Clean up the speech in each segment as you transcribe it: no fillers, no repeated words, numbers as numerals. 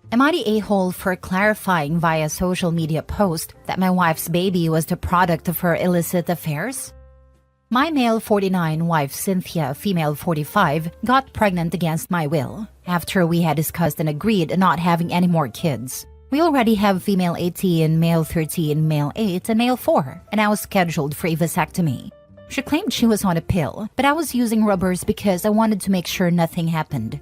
Am I the a-hole for clarifying via social media post that my wife's baby was the product of her illicit affairs? My male 49 wife Cynthia, female 45, got pregnant against my will after we had discussed and agreed not having any more kids. We already have female 18, male 13, male 8, and male 4, and I was scheduled for a vasectomy. She claimed she was on a pill, but I was using rubbers because I wanted to make sure nothing happened.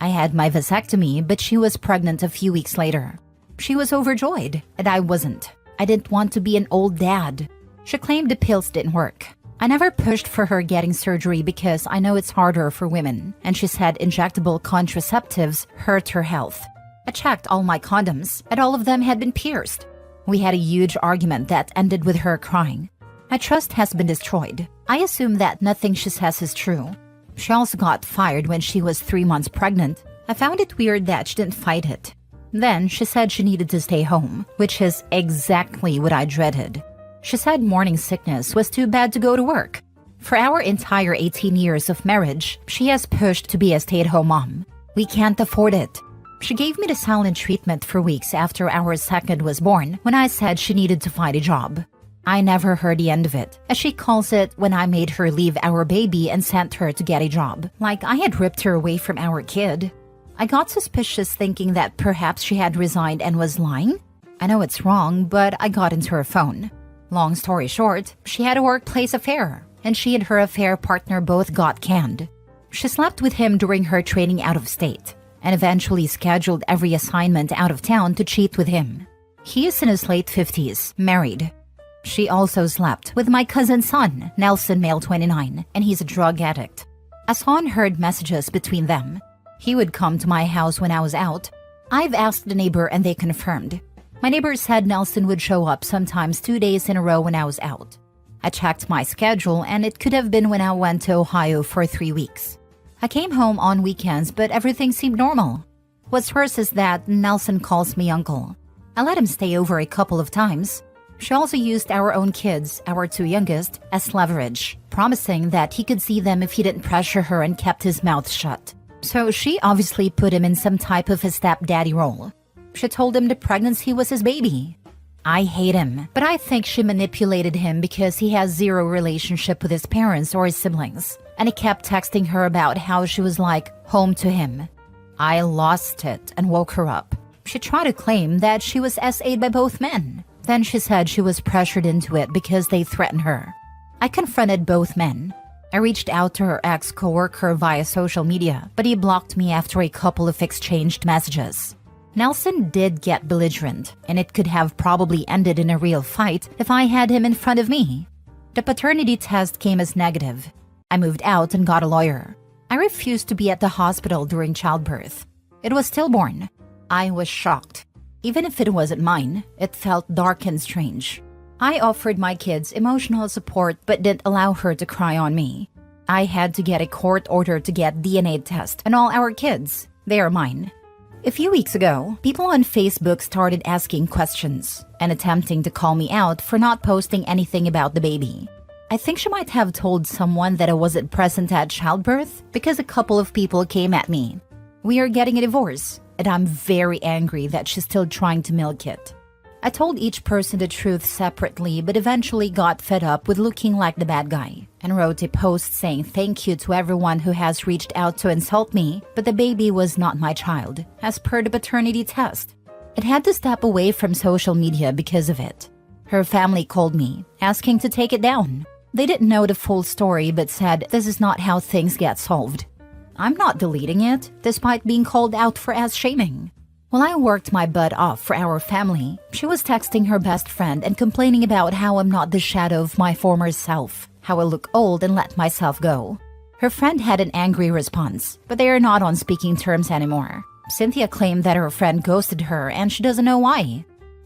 I had my vasectomy, but she was pregnant a few weeks later. She was overjoyed, and I wasn't. I didn't want to be an old dad. She claimed the pills didn't work. I never pushed for her getting surgery because I know it's harder for women, and she said injectable contraceptives hurt her health. I checked all my condoms, and all of them had been pierced. We had a huge argument that ended with her crying. My trust has been destroyed. I assume that nothing she says is true. She also got fired when she was 3 months pregnant. I found it weird that she didn't fight it. Then she said she needed to stay home, which is exactly what I dreaded. She said morning sickness was too bad to go to work. For our entire 18 years of marriage, she has pushed to be a stay-at-home mom. We can't afford it. She gave me the silent treatment for weeks after our second was born when I said she needed to find a job. I never heard the end of it, as she calls it, when I made her leave our baby and sent her to get a job, like I had ripped her away from our kid. I got suspicious thinking that perhaps she had resigned and was lying. I know it's wrong, but I got into her phone. Long story short, she had a workplace affair, and she and her affair partner both got canned. She slept with him during her training out of state, and eventually scheduled every assignment out of town to cheat with him. He is in his late 50s, married. She also slept with my cousin's son, Nelson, male 29, and he's a drug addict. I saw and heard messages between them. He would come to my house when I was out. I've asked the neighbor and they confirmed. My neighbor said Nelson would show up sometimes 2 days in a row when I was out. I checked my schedule and it could have been when I went to Ohio for 3 weeks. I came home on weekends, but everything seemed normal. What's worse is that Nelson calls me uncle. I let him stay over a couple of times. She also used our own kids, our 2 youngest, as leverage, promising that he could see them if he didn't pressure her and kept his mouth shut. So she obviously put him in some type of a stepdaddy role. She told him the pregnancy was his baby. I hate him, but I think she manipulated him because he has zero relationship with his parents or his siblings, and he kept texting her about how she was like home to him. I lost it and woke her up. She tried to claim that she was SA'd by both men. Then she said she was pressured into it because they threatened her. I confronted both men. I reached out to her ex-coworker via social media, but he blocked me after a couple of exchanged messages. Nelson did get belligerent, and it could have probably ended in a real fight if I had him in front of me. The paternity test came as negative. I moved out and got a lawyer. I refused to be at the hospital during childbirth. It was stillborn. I was shocked. Even if it wasn't mine, it felt dark and strange. I offered my kids emotional support but didn't allow her to cry on me. I had to get a court order to get DNA test on all our kids. They are mine. A few weeks ago, people on Facebook started asking questions and attempting to call me out for not posting anything about the baby. I think she might have told someone that I wasn't present at childbirth because a couple of people came at me. We are getting a divorce, and I'm very angry that she's still trying to milk it. I told each person the truth separately, but eventually got fed up with looking like the bad guy and wrote a post saying thank you to everyone who has reached out to insult me, but the baby was not my child, as per the paternity test. It had to step away from social media because of it. Her family called me, asking to take it down. They didn't know the full story but said this is not how things get solved. I'm not deleting it, despite being called out for ass-shaming. While I worked my butt off for our family, she was texting her best friend and complaining about how I'm not the shadow of my former self, how I look old and let myself go. Her friend had an angry response, but they are not on speaking terms anymore. Cynthia claimed that her friend ghosted her and she doesn't know why.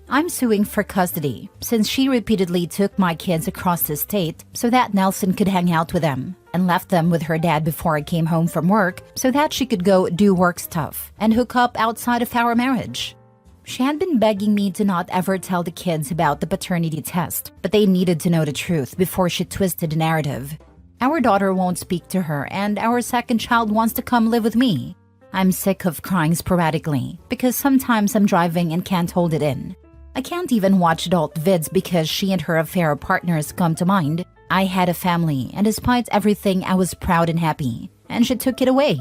I'm suing for custody, since she repeatedly took my kids across the state so that Nelson could hang out with them, and left them with her dad before I came home from work so that she could go do work stuff and hook up outside of our marriage. She had been begging me to not ever tell the kids about the paternity test, but they needed to know the truth before she twisted the narrative. Our daughter won't speak to her, and our second child wants to come live with me. I'm sick of crying sporadically because sometimes I'm driving and can't hold it in. I can't even watch adult vids because she and her affair partners come to mind. I had a family, and despite everything, I was proud and happy, and she took it away.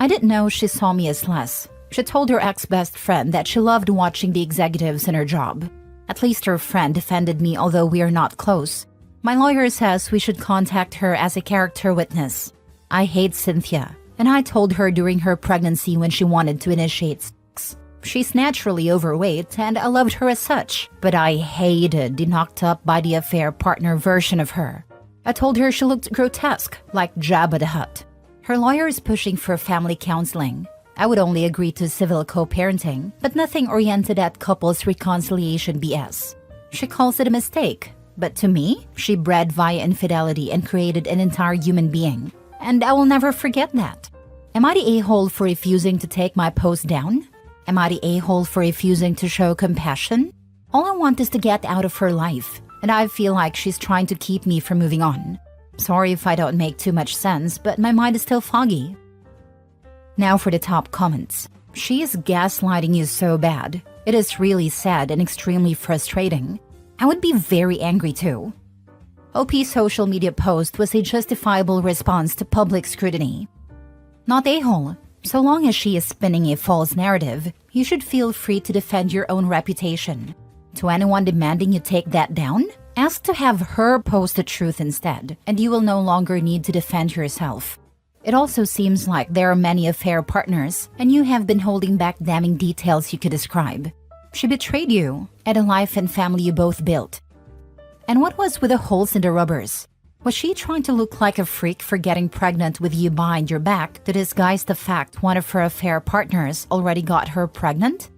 I didn't know she saw me as less. She told her ex-best friend that she loved watching the executives in her job. At least her friend defended me, although we are not close. My lawyer says we should contact her as a character witness. I hate Cynthia, and I told her during her pregnancy when she wanted to initiate sex. She's naturally overweight, and I loved her as such, but I hated the knocked up by the affair partner version of her. I told her she looked grotesque, like Jabba the Hutt. Her lawyer is pushing for family counseling. I would only agree to civil co-parenting, but nothing oriented at couples reconciliation BS. She calls it a mistake, but to me, she bred via infidelity and created an entire human being, and I will never forget that. Am I the a-hole for refusing to take my post down? Am I the a-hole for refusing to show compassion? All I want is to get out of her life, and I feel like she's trying to keep me from moving on. Sorry if I don't make too much sense, but my mind is still foggy. Now for the top comments. She is gaslighting you so bad. It is really sad and extremely frustrating. I would be very angry too. OP's social media post was a justifiable response to public scrutiny. Not a-hole. So long as she is spinning a false narrative, you should feel free to defend your own reputation. To anyone demanding you take that down, ask to have her post the truth instead, and you will no longer need to defend yourself. It also seems like there are many affair partners, and you have been holding back damning details you could describe. She betrayed you, and a life and family you both built. And what was with the holes in the rubbers? Was she trying to look like a freak for getting pregnant with you behind your back to disguise the fact one of her affair partners already got her pregnant?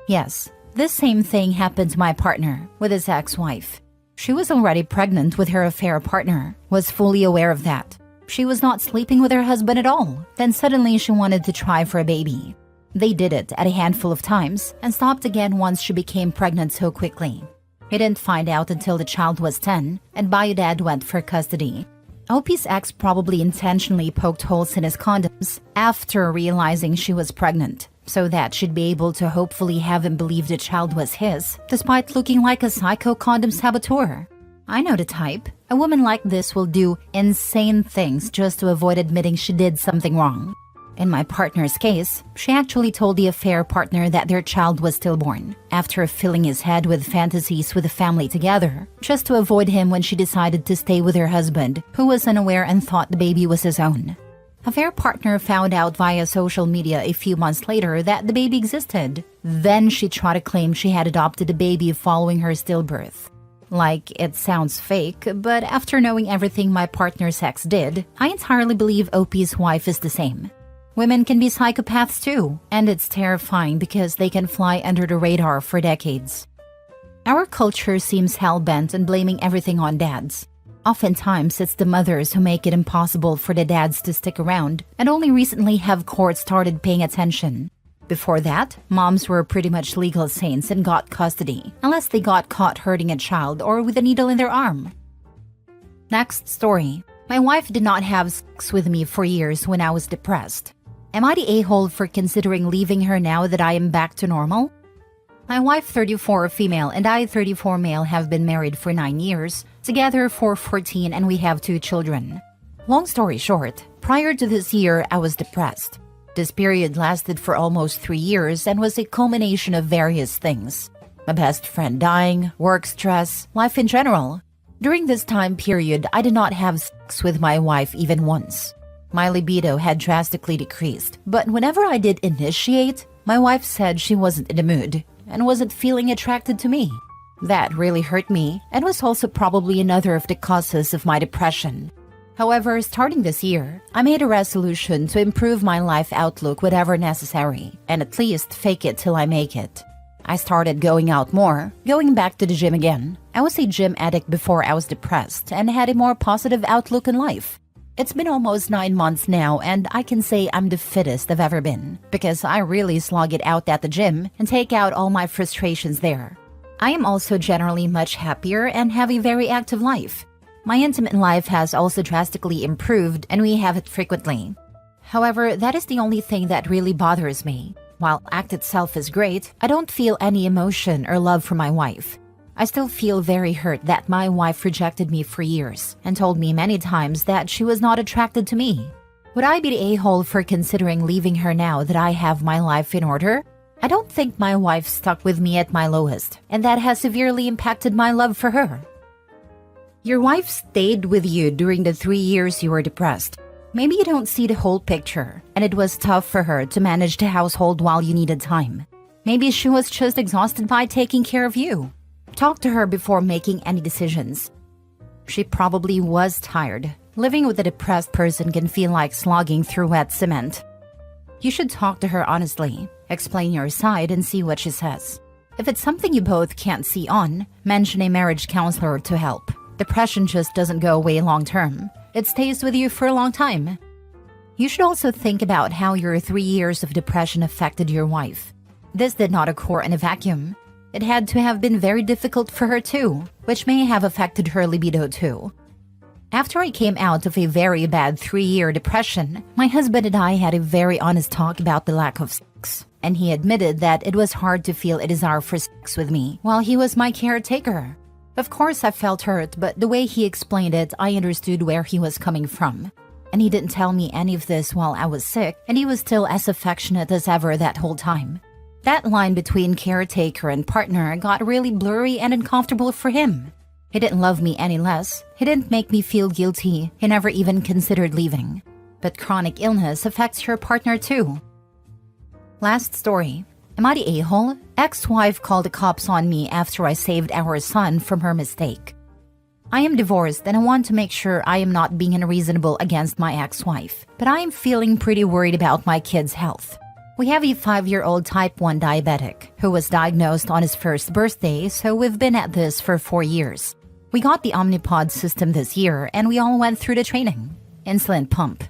Yes, this same thing happened to my partner with his ex-wife. She was already pregnant with her affair partner, was fully aware of that. She was not sleeping with her husband at all. Then suddenly she wanted to try for a baby. They did it at a handful of times and stopped again once she became pregnant so quickly. He didn't find out until the child was 10, and bio dad went for custody. OP's ex probably intentionally poked holes in his condoms after realizing she was pregnant, so that she'd be able to hopefully have him believe the child was his, despite looking like a psycho condom saboteur. I know the type. A woman like this will do insane things just to avoid admitting she did something wrong. In my partner's case, she actually told the affair partner that their child was stillborn, after filling his head with fantasies with the family together, just to avoid him when she decided to stay with her husband, who was unaware and thought the baby was his own. Affair partner found out via social media a few months later that the baby existed. Then she tried to claim she had adopted the baby following her stillbirth. Like, it sounds fake, but after knowing everything my partner's ex did, I entirely believe OP's wife is the same. Women can be psychopaths too, and it's terrifying because they can fly under the radar for decades. Our culture seems hell-bent on blaming everything on dads. Oftentimes, it's the mothers who make it impossible for the dads to stick around, and only recently have courts started paying attention. Before that, moms were pretty much legal saints and got custody, unless they got caught hurting a child or with a needle in their arm. Next story. My wife did not have sex with me for years when I was depressed. Am I the a-hole for considering leaving her now that I am back to normal? My wife, 34 female, and I, 34 male, have been married for 9 years, together for 14, and we have 2 children. Long story short, prior to this year, I was depressed. This period lasted for almost 3 years and was a culmination of various things. My best friend dying, work stress, life in general. During this time period, I did not have sex with my wife even once. My libido had drastically decreased, but whenever I did initiate, my wife said she wasn't in the mood and wasn't feeling attracted to me. That really hurt me and was also probably another of the causes of my depression. However, starting this year, I made a resolution to improve my life outlook whatever necessary, and at least fake it till I make it. I started going out more, going back to the gym again. I was a gym addict before I was depressed and had a more positive outlook in life. It's been almost 9 months now, and I can say I'm the fittest I've ever been, because I really slog it out at the gym and take out all my frustrations there. I am also generally much happier and have a very active life. My intimate life has also drastically improved, and we have it frequently. However, that is the only thing that really bothers me. While act itself is great, I don't feel any emotion or love for my wife. I still feel very hurt that my wife rejected me for years and told me many times that she was not attracted to me. Would I be the a-hole for considering leaving her now that I have my life in order? I don't think my wife stuck with me at my lowest, and that has severely impacted my love for her. Your wife stayed with you during the 3 years you were depressed. Maybe you don't see the whole picture, and it was tough for her to manage the household while you needed time. Maybe she was just exhausted by taking care of you. Talk to her before making any decisions. She probably was tired. Living with a depressed person can feel like slogging through wet cement. You should talk to her honestly, explain your side, and see what she says. If it's something you both can't see on, mention a marriage counselor to help. Depression just doesn't go away long term. It stays with you for a long time. You should also think about how your 3 years of depression affected your wife. This did not occur in a vacuum. It had to have been very difficult for her too, which may have affected her libido too. After I came out of a very bad 3-year depression, my husband and I had a very honest talk about the lack of sex, and he admitted that it was hard to feel a desire for sex with me while he was my caretaker. Of course, I felt hurt, but the way he explained it, I understood where he was coming from. And he didn't tell me any of this while I was sick, and he was still as affectionate as ever that whole time. That line between caretaker and partner got really blurry and uncomfortable for him. He didn't love me any less. He didn't make me feel guilty. He never even considered leaving. But chronic illness affects your partner too. Last story. Am I the a-hole? Ex-wife called the cops on me after I saved our son from her mistake. I am divorced and I want to make sure I am not being unreasonable against my ex-wife, but I am feeling pretty worried about my kid's health. We have a 5-year-old type 1 diabetic who was diagnosed on his first birthday, so we've been at this for 4 years. We got the Omnipod system this year and we all went through the training. Insulin pump.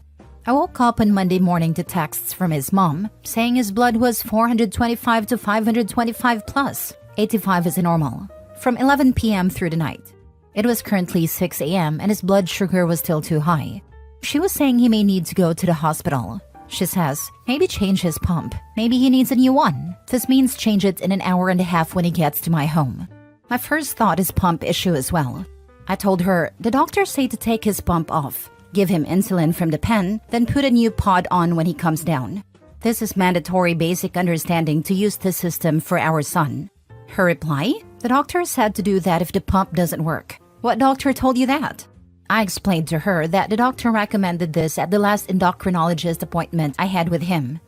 I woke up on Monday morning to texts from his mom saying his blood was 425 to 525 plus. 85 is normal. From 11 p.m. through the night. It was currently 6 a.m. and his blood sugar was still too high. She was saying he may need to go to the hospital. She says, maybe change his pump. Maybe he needs a new one. This means change it in an hour and a half when he gets to my home. My first thought is pump issue as well. I told her, the doctors say to take his pump off, give him insulin from the pen, then put a new pod on when he comes down. This is mandatory basic understanding to use this system for our son. Her reply, the doctor said to do that if the pump doesn't work. What doctor told you that? I explained to her that the doctor recommended this at the last endocrinologist appointment I had with him.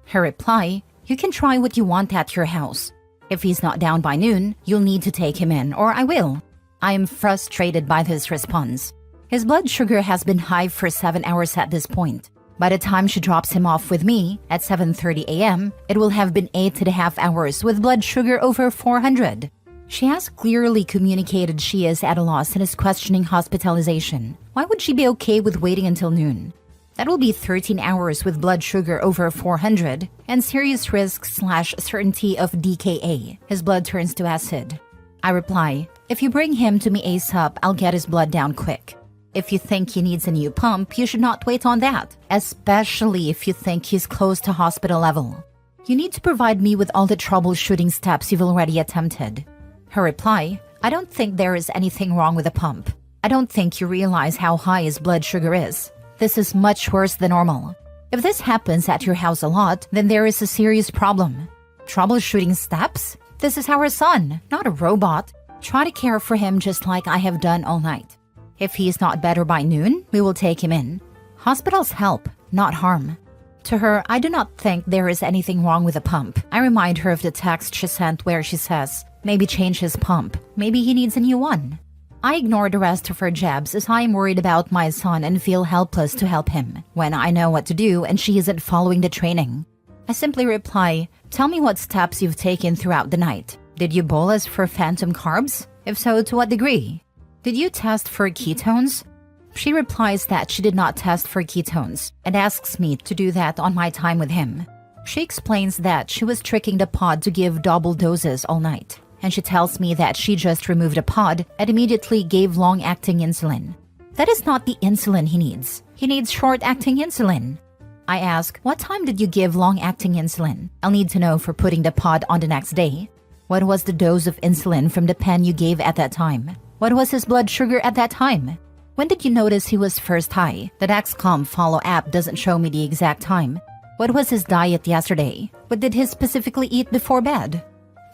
Her reply, you can try what you want at your house. If he's not down by noon, you'll need to take him in, or I will. I am frustrated by this response. His blood sugar has been high for 7 hours at this point. By the time she drops him off with me at 7:30 a.m., it will have been 8.5 hours with blood sugar over 400. She has clearly communicated she is at a loss and is questioning hospitalization. Why would she be okay with waiting until noon? That will be 13 hours with blood sugar over 400 and serious risk/certainty of DKA. His blood turns to acid. I reply, if you bring him to me ASAP, I'll get his blood down quick. If you think he needs a new pump, you should not wait on that, especially if you think he's close to hospital level. You need to provide me with all the troubleshooting steps you've already attempted. Her reply, I don't think there is anything wrong with the pump. I don't think you realize how high his blood sugar is. This is much worse than normal. If this happens at your house a lot, then there is a serious problem. Troubleshooting steps? This is our son, not a robot. Try to care for him just like I have done all night. If he is not better by noon, we will take him in. Hospitals help, not harm. To her, I do not think there is anything wrong with the pump. I remind her of the text she sent where she says, maybe change his pump. Maybe he needs a new one. I ignore the rest of her jabs as I am worried about my son and feel helpless to help him when I know what to do and she isn't following the training. I simply reply, tell me what steps you've taken throughout the night. Did you bolus for phantom carbs? If so, to what degree? Did you test for ketones? She replies that she did not test for ketones and asks me to do that on my time with him. She explains that she was tricking the pod to give double doses all night. And she tells me that she just removed a pod and immediately gave long-acting insulin. That is not the insulin he needs. He needs short-acting insulin. I ask, what time did you give long-acting insulin? I'll need to know for putting the pod on the next day. What was the dose of insulin from the pen you gave at that time? What was his blood sugar at that time? When did you notice he was first high? The Dexcom Follow app doesn't show me the exact time. What was his diet yesterday? What did he specifically eat before bed?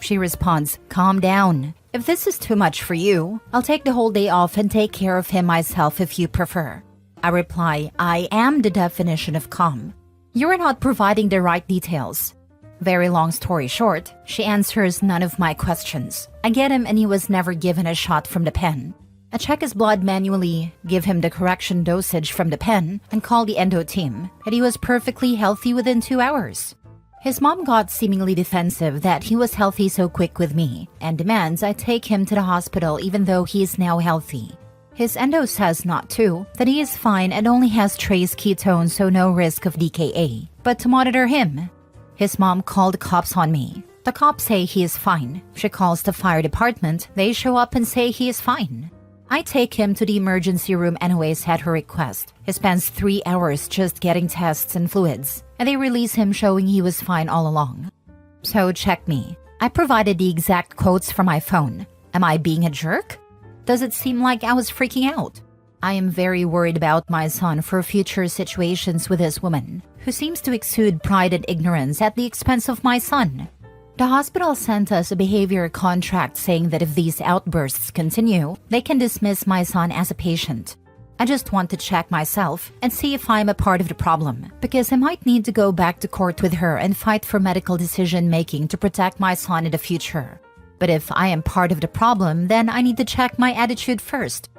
She responds, calm down. If this is too much for you, I'll take the whole day off and take care of him myself if you prefer. I reply, I am the definition of calm. You're not providing the right details. Very long story short, she answers none of my questions. I get him and he was never given a shot from the pen. I check his blood manually, give him the correction dosage from the pen, and call the endo team, and he was perfectly healthy within 2 hours. His mom got seemingly defensive that he was healthy so quick with me, and demands I take him to the hospital even though he is now healthy. His endo says not to, that he is fine and only has trace ketones so no risk of DKA, but to monitor him. His mom called the cops on me. The cops say he is fine. She calls the fire department, they show up and say he is fine. I take him to the emergency room anyways at her request. He spends 3 hours just getting tests and fluids, and they release him showing he was fine all along. So check me. I provided the exact quotes from my phone. Am I being a jerk? Does it seem like I was freaking out? I am very worried about my son for future situations with this woman, who seems to exude pride and ignorance at the expense of my son. The hospital sent us a behavior contract saying that if these outbursts continue, they can dismiss my son as a patient. I just want to check myself and see if I'm a part of the problem, because I might need to go back to court with her and fight for medical decision-making to protect my son in the future. But if I am part of the problem, then I need to check my attitude first.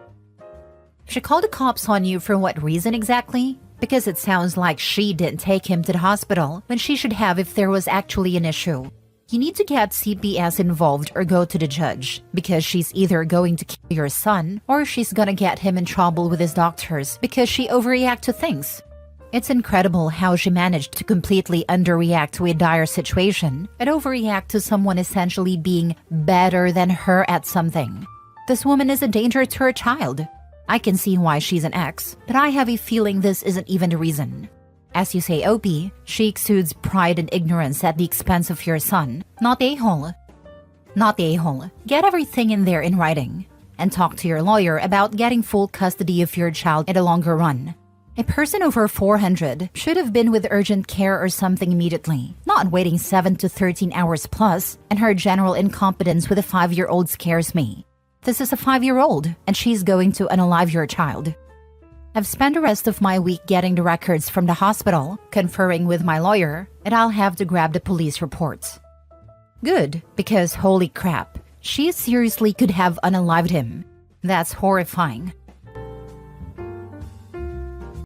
She called the cops on you for what reason exactly? Because it sounds like she didn't take him to the hospital when she should have if there was actually an issue. You need to get CPS involved or go to the judge, because she's either going to kill your son or she's gonna get him in trouble with his doctors because she overreacts to things. It's incredible how she managed to completely underreact to a dire situation and overreact to someone essentially being better than her at something. This woman is a danger to her child. I can see why she's an ex, but I have a feeling this isn't even the reason. As you say, OP, she exudes pride and ignorance at the expense of your son, not a-hole. Not a-hole. Get everything in there in writing. And talk to your lawyer about getting full custody of your child in the longer run. A person over 400 should have been with urgent care or something immediately, not waiting 7 to 13 hours plus, and her general incompetence with a 5-year-old scares me. This is a 5-year-old, and she's going to unalive your child. I've spent the rest of my week getting the records from the hospital, conferring with my lawyer, and I'll have to grab the police reports. Good, because holy crap, she seriously could have unalived him. That's horrifying.